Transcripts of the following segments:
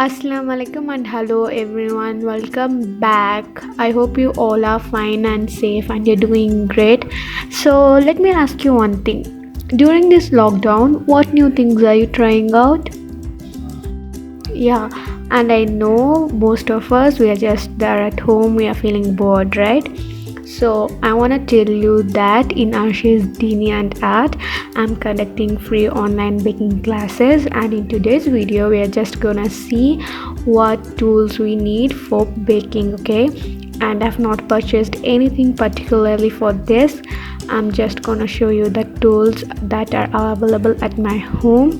Assalamu alaikum and hello everyone, welcome back. I hope you all are fine and safe and you're doing great. So let me ask you one thing. During this lockdown, what new things are you trying out? Yeah, and I know most of us, we are just there at home, we are feeling bored, right? So I want to tell you that in Arshi's Dine and Art, I'm conducting free online baking classes, and in today's video we are just gonna see what tools we need for baking, okay? And I've not purchased anything particularly for this. I'm just gonna show you the tools that are available at my home.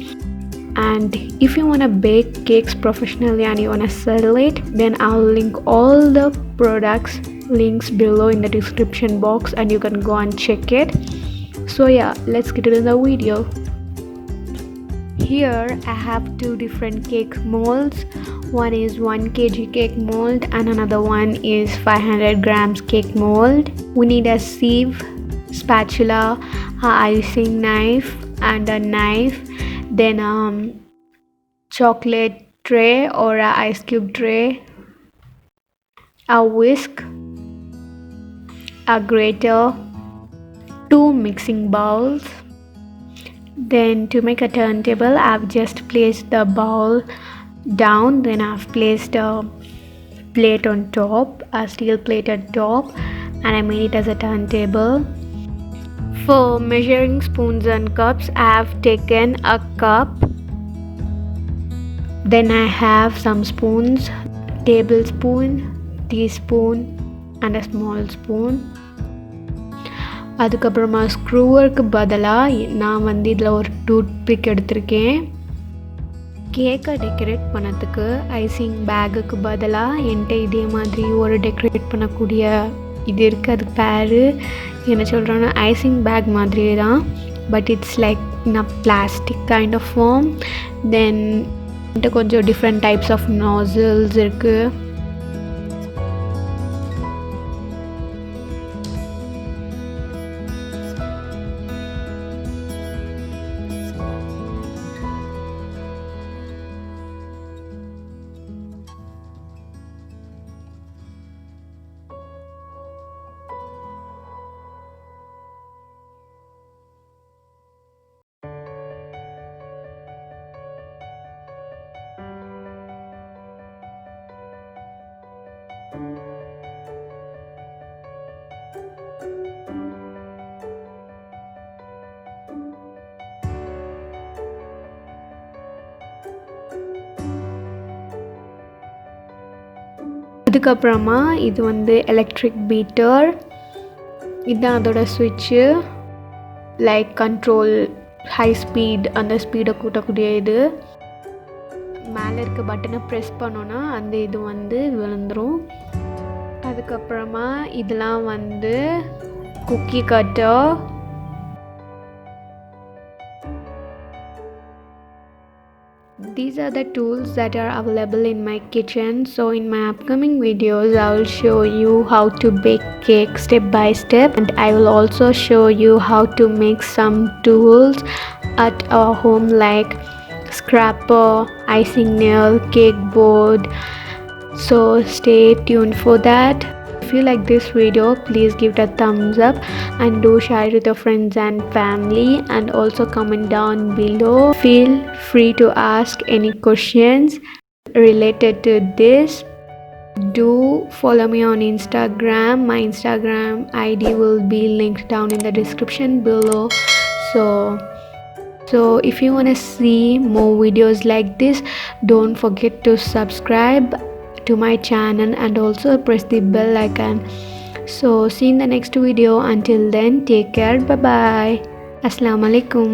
And if you want to bake cakes professionally and you want to sell it, then I'll link all the products links below in the description box and you can go and check it. So yeah, let's get into the video. Here I have two different cake molds. One is 1 kg cake mold and another one is 500 grams cake mold. We need a sieve, spatula, a icing knife and a knife, then chocolate tray or a ice cube tray, a whisk, a grater, 2 mixing bowls. Then to make a turntable, I've just placed the bowl down, then I've placed a plate on top, a steel plate on top, and I made it as a turntable. For measuring spoons and cups, I have taken a cup. Then I have some spoons, tablespoon, teaspoon and a small spoon. அதுக்கப்புறமா ஸ்க்ரூவருக்கு பதிலாக நான் வந்து இதில் ஒரு tooth big எடுத்திருக்கேன். கேக்கை decorate பண்ணதுக்கு icing பேக்குக்கு பதிலாக என்கிட்ட இதே மாதிரி ஒரு டெக்கரேட் பண்ணக்கூடிய இது இருக்குது. அதுக்கு பேர் என்ன சொல்கிறோன்னா ஐசிங் பேக் மாதிரியே தான், but it's like in a plastic kind of form. Then கொஞ்சம் டிஃப்ரெண்ட் டைப்ஸ் ஆஃப் நாசில்ஸ் இருக்குது. அதுக்கப்புறமா இது வந்து எலக்ட்ரிக் பீட்டர். இதுதான் அதோட ஸ்விட்சு, லைக் கண்ட்ரோல் ஹை ஸ்பீட், அந்த ஸ்பீடை கூட்டக்கூடிய இது. மேலே இருக்க பட்டனை ப்ரெஸ் பண்ணோன்னா அந்த இது வந்து விழுந்துடும். அதுக்கப்புறமா இதெல்லாம் வந்து cookie cutter. These are the tools that are available in my kitchen. So in my upcoming videos I will show you how to bake cake step by step, and I will also show you how to make some tools at our home like scraper, icing nail, cake board. So stay tuned for that. If you like this video, please give it a thumbs up and do share it with your friends and family, and also comment down below. Feel free to ask any questions related to this. Do follow me on Instagram. My Instagram ID will be linked down in the description below. So if you want to see more videos like this, don't forget to subscribe to my channel and also press the bell icon. So see you in the next video. Until then, take care. Bye bye. Assalamu alaikum.